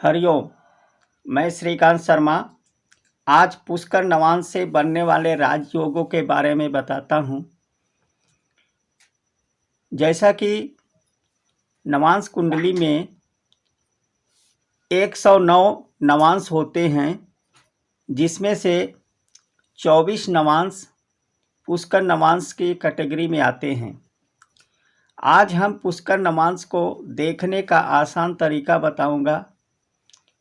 हरिओम। मैं श्रीकांत शर्मा आज पुष्कर नवांश से बनने वाले राजयोगों के बारे में बताता हूँ। जैसा कि नवांश कुंडली में 109 नवांश होते हैं, जिसमें से 24 नवांश पुष्कर नवांश की कैटेगरी में आते हैं। आज हम पुष्कर नवांश को देखने का आसान तरीका बताऊंगा,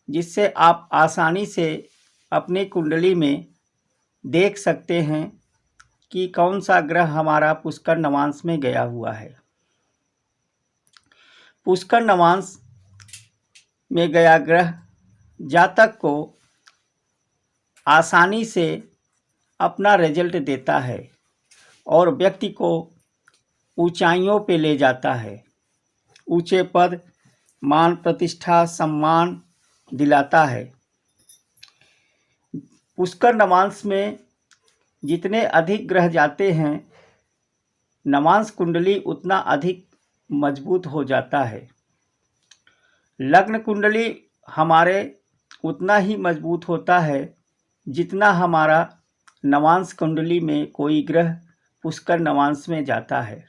जिससे आप आसानी से अपनी कुंडली में देख सकते हैं कि कौन सा ग्रह हमारा पुष्कर नवांश में गया हुआ है। पुष्कर नवांश में गया ग्रह जातक को आसानी से अपना रिजल्ट देता है और व्यक्ति को ऊंचाइयों पे ले जाता है, ऊंचे पद, मान, प्रतिष्ठा, सम्मान दिलाता है। पुष्कर नवांश में जितने अधिक ग्रह जाते हैं, नवांश कुंडली उतना अधिक मजबूत हो जाता है। लग्न कुंडली हमारे उतना ही मजबूत होता है जितना हमारा नवांश कुंडली में कोई ग्रह पुष्कर नवांश में जाता है।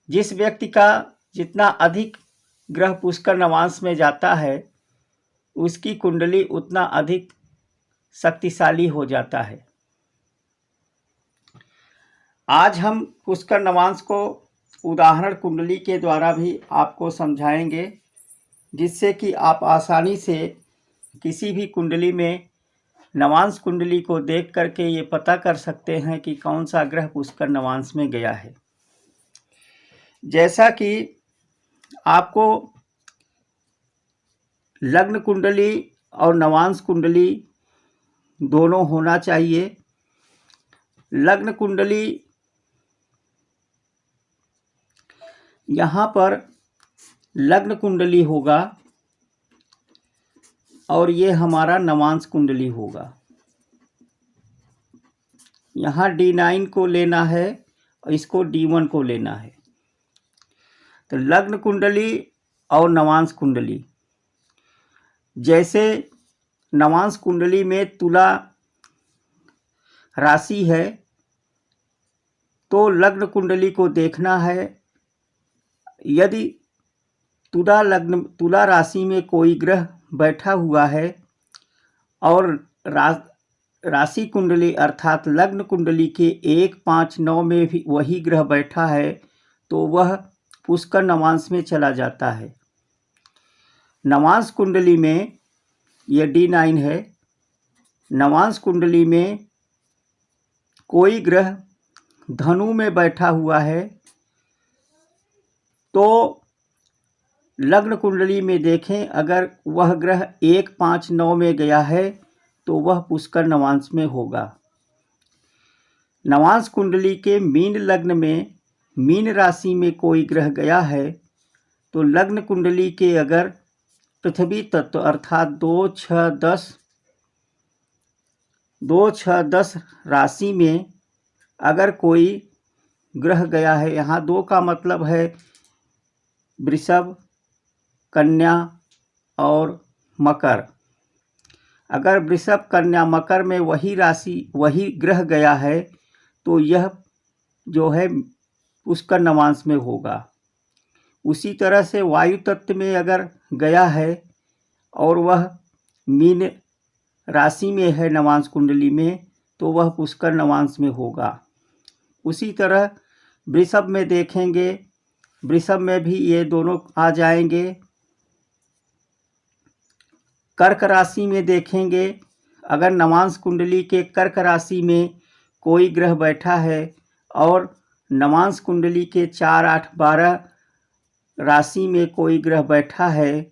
जिस व्यक्ति का जितना अधिक ग्रह पुष्कर नवांश में जाता है, उसकी कुंडली उतना अधिक शक्तिशाली हो जाता है। आज हम पुष्कर नवांश को उदाहरण कुंडली के द्वारा भी आपको समझाएंगे, जिससे कि आप आसानी से किसी भी कुंडली में नवांश कुंडली को देख करके ये पता कर सकते हैं कि कौन सा ग्रह पुष्कर नवांश में गया है। जैसा कि आपको लग्न कुंडली और नवांश कुंडली दोनों होना चाहिए। लग्न कुंडली, यहाँ पर लग्न कुंडली होगा और ये हमारा नवांश कुंडली होगा। यहाँ D9 को लेना है और इसको D1 को लेना है। तो लग्न कुंडली और नवांश कुंडली, जैसे नवांश कुंडली में तुला राशि है, तो लग्न कुंडली को देखना है। यदि तुला राशि में कोई ग्रह बैठा हुआ है और राशि कुंडली अर्थात लग्न कुंडली के 1, 5, 9 में भी वही ग्रह बैठा है, तो वह पुष्कर नवांश में चला जाता है। नवांश कुंडली में यह D9 है। नवांश कुंडली में कोई ग्रह धनु में बैठा हुआ है, तो लग्न कुंडली में देखें, अगर वह ग्रह 1, 5, 9 में गया है तो वह पुष्कर नवांश में होगा। नवांश कुंडली के मीन लग्न में मीन राशि में कोई ग्रह गया है, तो लग्न कुंडली के अगर पृथ्वी तत्व अर्थात 2, 6, 10 राशि में अगर कोई ग्रह गया है, यहाँ 2 का मतलब है वृषभ, कन्या और मकर। अगर वृषभ, कन्या, मकर में वही राशि वही ग्रह गया है, तो यह जो है पुष्कर नवांश में होगा। उसी तरह से वायु तत्व में अगर गया है और वह मीन राशि में है नवांश कुंडली में, तो वह पुष्कर नवांश में होगा। उसी तरह वृषभ में देखेंगे, वृषभ में भी ये दोनों आ जाएंगे। कर्क राशि में देखेंगे, अगर नवांश कुंडली के कर्क राशि में कोई ग्रह बैठा है और नवांश कुंडली के 4, 8, 12 राशि में कोई ग्रह बैठा है,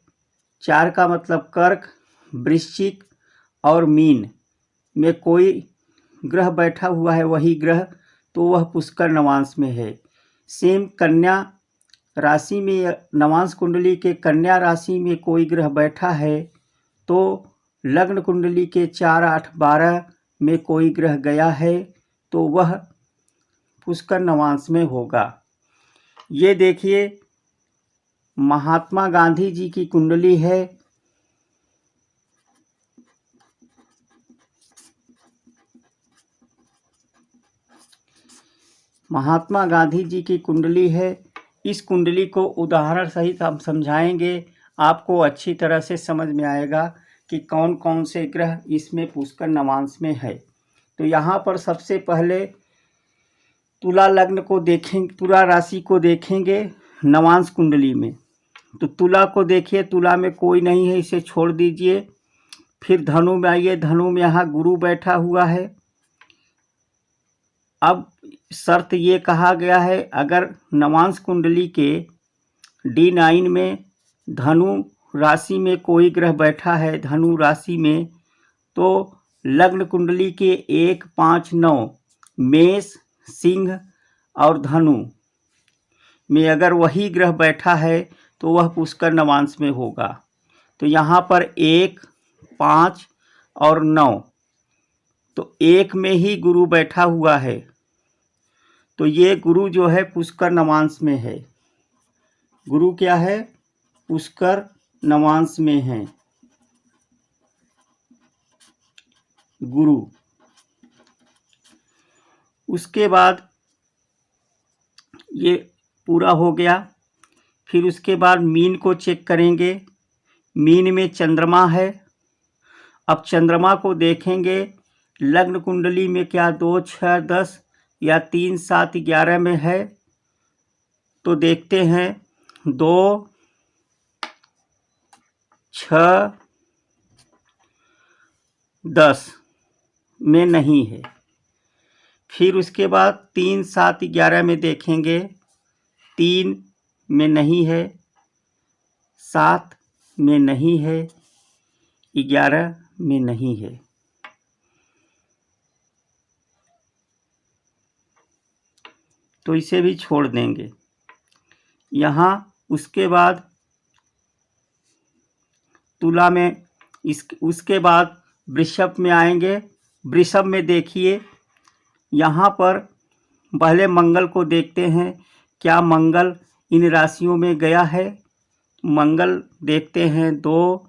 4 का मतलब कर्क, वृश्चिक और मीन में कोई ग्रह बैठा हुआ है वही ग्रह, तो वह पुष्कर नवांश में है। सेम कन्या राशि में, नवांश कुंडली के कन्या राशि में कोई ग्रह बैठा है, तो लग्न कुंडली के 4, 8, 12 में कोई ग्रह गया है, तो वह पुष्कर नवांश में होगा। ये देखिए, महात्मा गांधी जी की कुंडली है। महात्मा गांधी जी की कुंडली है। इस कुंडली को उदाहरण सहित हम समझाएंगे, आपको अच्छी तरह से समझ में आएगा कि कौन कौन से ग्रह इसमें पुष्कर नवांश में है। तो यहाँ पर सबसे पहले तुला लग्न को देखेंगे, तुला राशि को देखेंगे नवांश कुंडली में। तो तुला को देखिए, तुला में कोई नहीं है, इसे छोड़ दीजिए। फिर धनु में आइए, धनु में यहाँ गुरु बैठा हुआ है। अब शर्त ये कहा गया है, अगर नवांश कुंडली के D9 में धनु राशि में कोई ग्रह बैठा है, धनु राशि में, तो लग्न कुंडली के 1, 5, 9 मेष, सिंह और धनु में अगर वही ग्रह बैठा है तो वह पुष्कर नवांश में होगा। तो यहाँ पर 1, 5 और 9, तो 1 में ही गुरु बैठा हुआ है, तो ये गुरु जो है पुष्कर नवांश में है। गुरु क्या है? पुष्कर नवांश में है गुरु। उसके बाद ये पूरा हो गया। फिर उसके बाद मीन को चेक करेंगे। मीन में चंद्रमा है। अब चंद्रमा को देखेंगे लग्न कुंडली में क्या 2, 6, 10 या 3, 7, 11 में है। तो देखते हैं 2, 6, 10 में नहीं है। फिर उसके बाद 3, 7, 11 में देखेंगे, 3 में नहीं है, 7 में नहीं है, 11 में नहीं है। तो इसे भी छोड़ देंगे यहाँ। उसके बाद तुला में, उसके बाद वृषभ में आएंगे। वृषभ में देखिए, यहाँ पर पहले मंगल को देखते हैं, क्या मंगल इन राशियों में गया है। मंगल देखते हैं 2,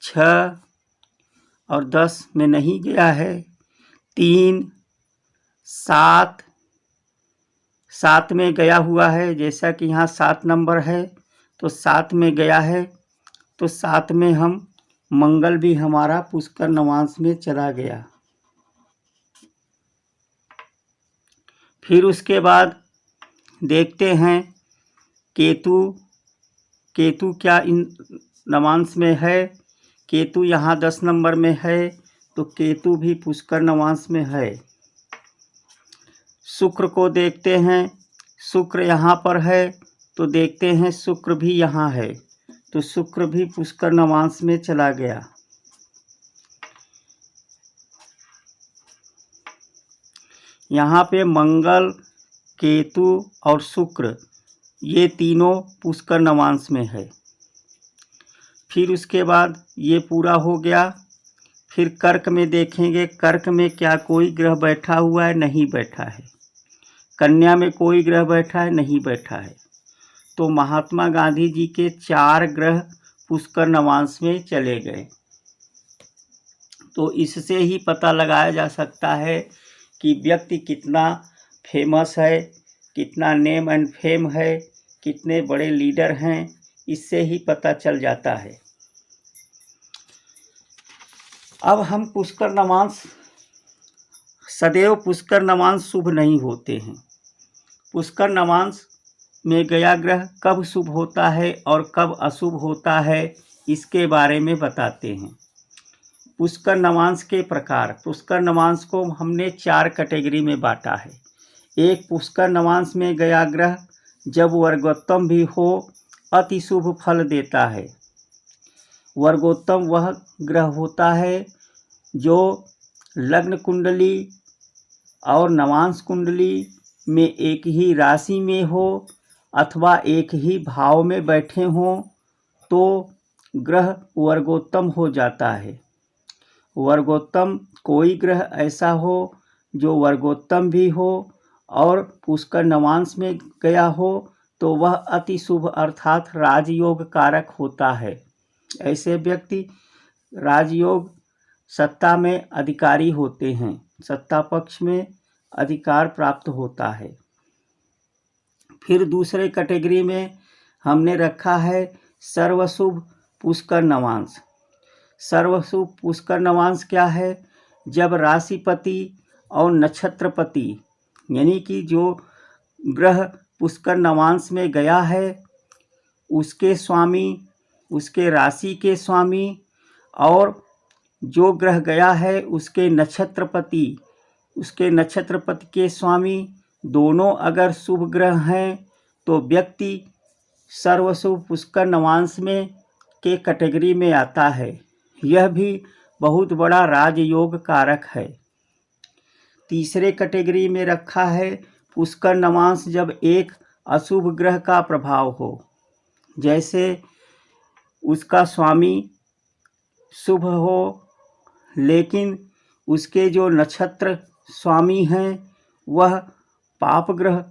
6 और 10 में नहीं गया है। 3, 7 में गया हुआ है, जैसा कि यहाँ 7 नंबर है तो 7 में गया है। तो 7 में हम मंगल भी हमारा पुष्कर नवांश में चला गया। फिर उसके बाद देखते हैं केतु। केतु क्या इन नवांश में है? केतु यहाँ 10 नंबर में है, तो केतु भी पुष्कर नवांश में है। शुक्र को देखते हैं। शुक्र यहाँ पर है, तो देखते हैं शुक्र भी यहाँ है, तो शुक्र भी पुष्कर नवांश में चला गया। यहाँ पे मंगल, केतु और शुक्र ये तीनों पुष्कर नवांश में है। फिर उसके बाद ये पूरा हो गया। फिर कर्क में देखेंगे, कर्क में क्या कोई ग्रह बैठा हुआ है? नहीं बैठा है। कन्या में कोई ग्रह बैठा है? नहीं बैठा है। तो महात्मा गांधी जी के 4 ग्रह पुष्कर नवांश में चले गए। तो इससे ही पता लगाया जा सकता है कि व्यक्ति कितना फेमस है, कितना नेम एंड फेम है, कितने बड़े लीडर हैं, इससे ही पता चल जाता है। अब हम पुष्कर नवांश, सदैव पुष्कर नवांश शुभ नहीं होते हैं। पुष्कर नवांश में गया ग्रह कब शुभ होता है और कब अशुभ होता है, इसके बारे में बताते हैं। पुष्कर नवांश के प्रकार। पुष्कर नवांश को हमने 4 कैटेगरी में बांटा है। एक, पुष्कर नवांश में गया ग्रह जब वर्गोत्तम भी हो अति शुभ फल देता है। वर्गोत्तम वह ग्रह होता है जो लग्न कुंडली और नवांश कुंडली में एक ही राशि में हो अथवा एक ही भाव में बैठे हों, तो ग्रह वर्गोत्तम हो जाता है। वर्गोत्तम कोई ग्रह ऐसा हो जो वर्गोत्तम भी हो और पुष्कर नवांश में गया हो, तो वह अति शुभ अर्थात राजयोग कारक होता है। ऐसे व्यक्ति राजयोग सत्ता में अधिकारी होते हैं, सत्ता पक्ष में अधिकार प्राप्त होता है। फिर दूसरे कैटेगरी में हमने रखा है सर्वशुभ पुष्कर नवांश। सर्वशुभ पुष्कर नवांश क्या है? जब राशिपति और नक्षत्रपति यानी कि जो ग्रह पुष्कर नवांश में गया है उसके स्वामी, उसके राशि के स्वामी और जो ग्रह गया है उसके नक्षत्रपति के स्वामी दोनों अगर शुभ ग्रह हैं तो व्यक्ति सर्वशुभ पुष्कर नवांश में के कैटेगरी में आता है। यह भी बहुत बड़ा राजयोग कारक है। तीसरे कैटेगरी में रखा है पुष्कर नवांश जब एक अशुभ ग्रह का प्रभाव हो, जैसे उसका स्वामी शुभ हो लेकिन उसके जो नक्षत्र स्वामी हैं वह पाप ग्रह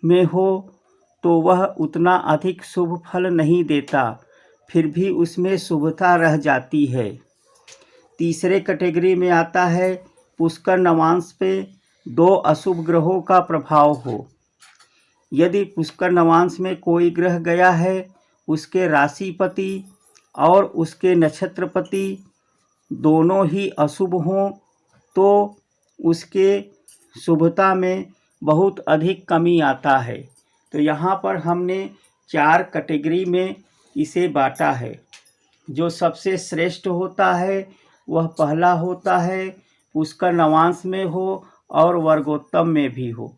में हो तो वह उतना अधिक शुभ फल नहीं देता, फिर भी उसमें शुभता रह जाती है। तीसरे कैटेगरी में आता है पुष्कर नवांश पे दो अशुभ ग्रहों का प्रभाव हो। यदि पुष्कर नवांश में कोई ग्रह गया है उसके राशिपति और उसके नक्षत्रपति दोनों ही अशुभ हों तो उसके शुभता में बहुत अधिक कमी आता है। तो यहाँ पर हमने 4 कैटेगरी में इसे बांटा है। जो सबसे श्रेष्ठ होता है वह पहला होता है पुष्कर नवांश में हो और वर्गोत्तम में भी हो।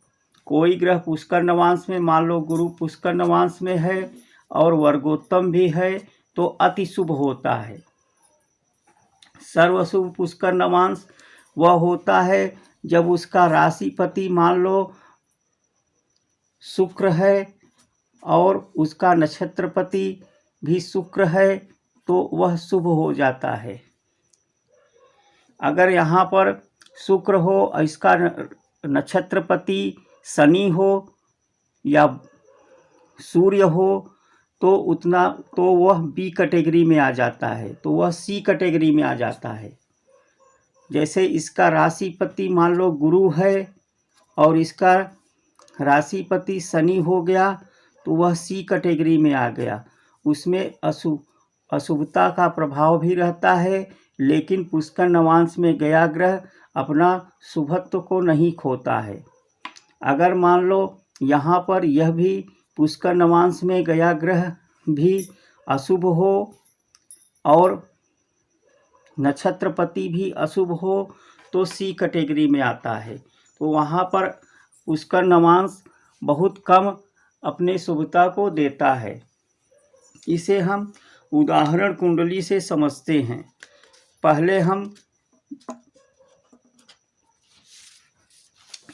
कोई ग्रह पुष्कर नवांश में, मान लो गुरु पुष्कर नवांश में है और वर्गोत्तम भी है तो अति शुभ होता है। सर्वशुभ पुष्कर नवांश वह होता है जब उसका राशिपति मान लो शुक्र है और उसका नक्षत्रपति भी शुक्र है तो वह शुभ हो जाता है। अगर यहाँ पर शुक्र हो और इसका नक्षत्रपति शनि हो या सूर्य हो तो वह बी कैटेगरी में आ जाता है, तो वह सी कैटेगरी में आ जाता है। जैसे इसका राशिपति मान लो गुरु है और इसका राशिपति शनि हो गया तो वह सी कैटेगरी में आ गया। उसमें अशुभता का प्रभाव भी रहता है लेकिन पुष्कर नवांश में गया ग्रह अपना शुभत्व को नहीं खोता है। अगर मान लो यहाँ पर यह भी पुष्कर नवांश में गया ग्रह भी अशुभ हो और नक्षत्रपति भी अशुभ हो तो सी कैटेगरी में आता है। तो वहाँ पर पुष्कर नवांश बहुत कम अपने शुभता को देता है। इसे हम उदाहरण कुंडली से समझते हैं। पहले हम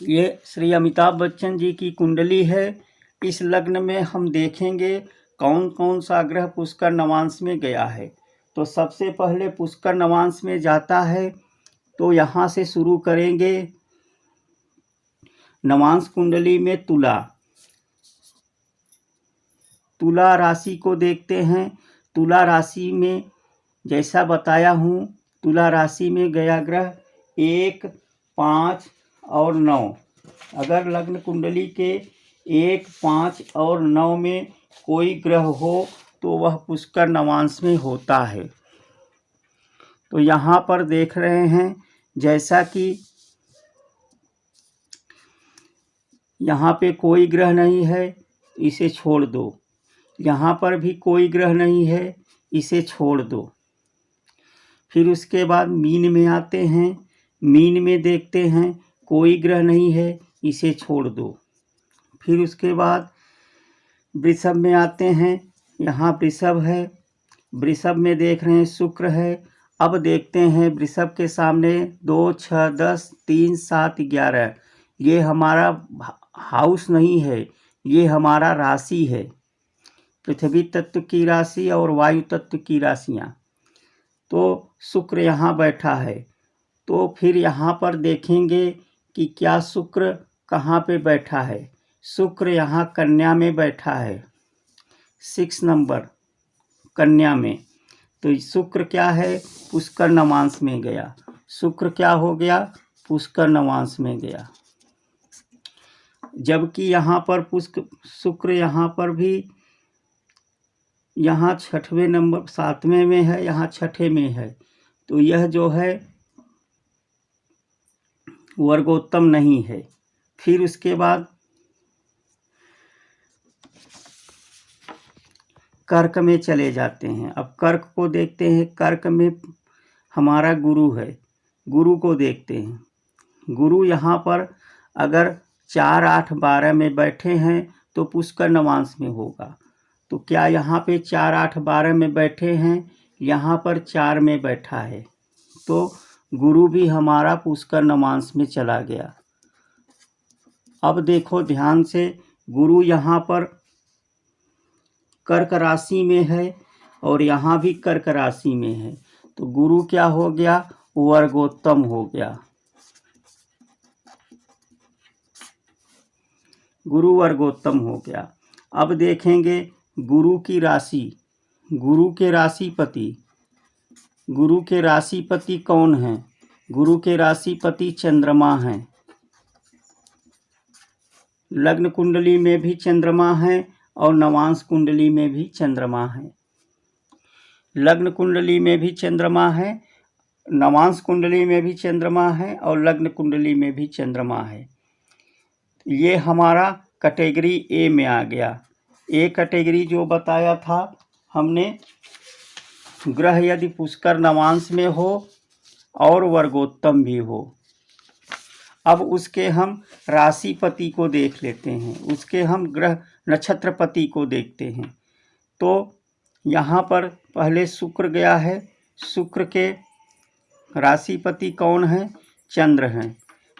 ये श्री अमिताभ बच्चन जी की कुंडली है। इस लग्न में हम देखेंगे कौन कौन सा ग्रह पुष्कर नवांश में गया है। तो सबसे पहले पुष्कर नवांश में जाता है तो यहाँ से शुरू करेंगे। नवांश कुंडली में तुला राशि को देखते हैं। तुला राशि में जैसा बताया हूँ, तुला राशि में गया ग्रह 1, 5 और 9। अगर लग्न कुंडली के 1, 5 और 9 में कोई ग्रह हो तो वह पुष्कर नवांश में होता है। तो यहाँ पर देख रहे हैं जैसा कि यहाँ पे कोई ग्रह नहीं है, इसे छोड़ दो। यहाँ पर भी कोई ग्रह नहीं है, इसे छोड़ दो। फिर उसके बाद मीन में आते हैं। मीन में देखते हैं कोई ग्रह नहीं है, इसे छोड़ दो। फिर उसके बाद वृषभ में आते हैं। यहाँ वृषभ है, वृषभ में देख रहे हैं शुक्र है। अब देखते हैं वृषभ के सामने 2, 6, 10, 3, 7, 11 ये हमारा हाउस नहीं है, ये हमारा राशि है। पृथ्वी तत्व की राशि और वायु तत्व की राशियाँ। तो शुक्र यहाँ बैठा है। तो फिर यहाँ पर देखेंगे कि क्या शुक्र कहाँ पे बैठा है। शुक्र यहाँ कन्या में बैठा है, 6 नंबर कन्या में। तो शुक्र क्या है, पुष्कर नवांश में गया। शुक्र क्या हो गया, पुष्कर नवांश में गया। जबकि यहाँ पर शुक्र यहाँ पर भी यहाँ 6वें नंबर 7वें में है, यहाँ 6ठे में है, तो यह जो है वर्गोत्तम नहीं है। फिर उसके बाद कर्क में चले जाते हैं। अब कर्क को देखते हैं। कर्क में हमारा गुरु है, गुरु को देखते हैं। गुरु यहाँ पर अगर 4, 8, 12 में बैठे हैं तो पुष्कर नवांश में होगा। तो क्या यहाँ पे 4, 8, 12 में बैठे हैं, यहाँ पर 4 में बैठा है, तो गुरु भी हमारा पुष्कर नवांश में चला गया। अब देखो ध्यान से, गुरु यहाँ पर कर्क राशि में है और यहाँ भी कर्क राशि में है, तो गुरु क्या हो गया, वर्गोत्तम हो गया। गुरु वर्गोत्तम हो गया। अब देखेंगे गुरु की राशि, गुरु के राशिपति, गुरु के राशिपति कौन है? गुरु के राशिपति चंद्रमा हैं। लग्न कुंडली में भी चंद्रमा है और नवांश कुंडली में भी चंद्रमा है। लग्न कुंडली में भी चंद्रमा है, नवांश कुंडली में भी चंद्रमा है और लग्न कुंडली में भी चंद्रमा है। ये हमारा कैटेगरी ए में आ गया। ए कैटेगरी जो बताया था हमने, ग्रह यदि पुष्कर नवांश में हो और वर्गोत्तम भी हो। अब उसके हम राशिपति को देख लेते हैं, उसके हम ग्रह नक्षत्रपति को देखते हैं। तो यहाँ पर पहले शुक्र गया है। शुक्र के राशिपति कौन है? चंद्र हैं।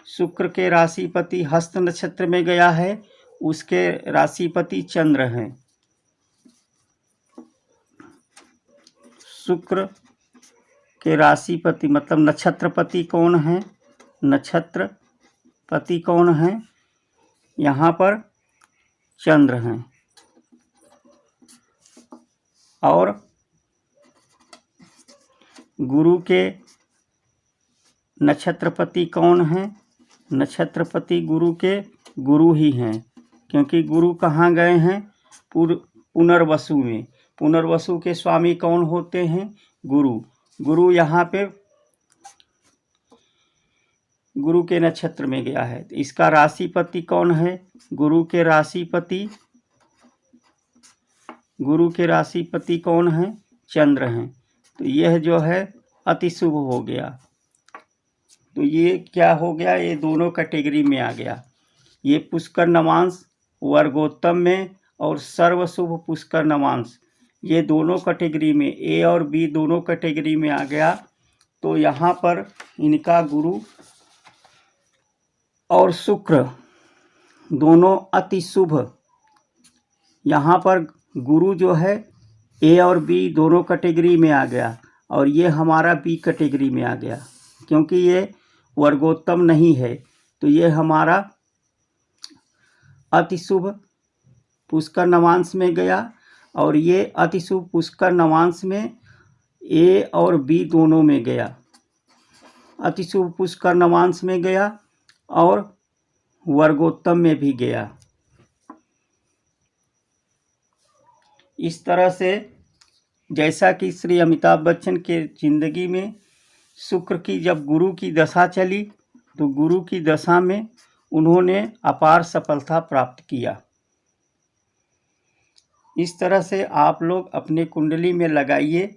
शुक्र के राशिपति हस्त नक्षत्र में गया है, उसके राशिपति चंद्र हैं। शुक्र के राशिपति मतलब नक्षत्रपति कौन है? नक्षत्रपति कौन है? यहाँ पर चंद्र हैं। और गुरु के नक्षत्रपति कौन है? नक्षत्रपति गुरु के गुरु ही हैं, क्योंकि गुरु कहाँ गए हैं? पुनर्वसु में। पुनर्वसु के स्वामी कौन होते हैं? गुरु। गुरु यहाँ पे गुरु के नक्षत्र में गया है। तो इसका राशिपति कौन है? गुरु के राशिपति कौन है? चंद्र हैं। तो यह जो है अति शुभ हो गया। तो ये क्या हो गया? ये दोनों कैटेगरी में आ गया। ये पुष्कर नवांश वर्गोत्तम में और सर्वशुभ पुष्कर नवांश, ये दोनों कैटेगरी में, ए और बी दोनों कैटेगरी में आ गया। तो यहाँ पर इनका गुरु और शुक्र दोनों अति शुभ। यहाँ पर गुरु जो है ए और बी दोनों कैटेगरी में आ गया और ये हमारा बी कैटेगरी में आ गया, क्योंकि ये वर्गोत्तम नहीं है। तो ये हमारा अति शुभ पुष्कर नवांश में गया और ये अति शुभ पुष्कर नवांश में ए और बी दोनों में गया। अति शुभ पुष्कर नवांश में गया और वर्गोत्तम में भी गया। इस तरह से जैसा कि श्री अमिताभ बच्चन के जिंदगी में शुक्र की जब गुरु की दशा चली, तो गुरु की दशा में उन्होंने अपार सफलता प्राप्त किया। इस तरह से आप लोग अपने कुंडली में लगाइए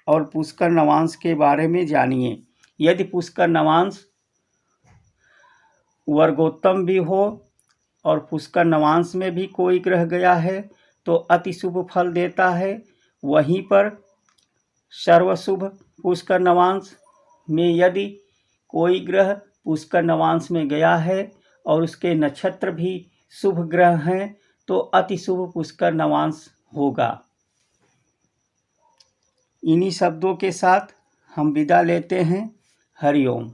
और पुष्कर नवांश के बारे में जानिए। यदि पुष्कर नवांश वर्गोत्तम भी हो और पुष्कर नवांश में भी कोई ग्रह गया है तो अति शुभ फल देता है। वहीं पर सर्वशुभ पुष्कर नवांश में यदि कोई ग्रह पुष्कर नवांश में गया है और उसके नक्षत्र भी शुभ ग्रह हैं तो अति शुभ पुष्कर नवांश होगा। इन्हीं शब्दों के साथ हम विदा लेते हैं। हरि ओम।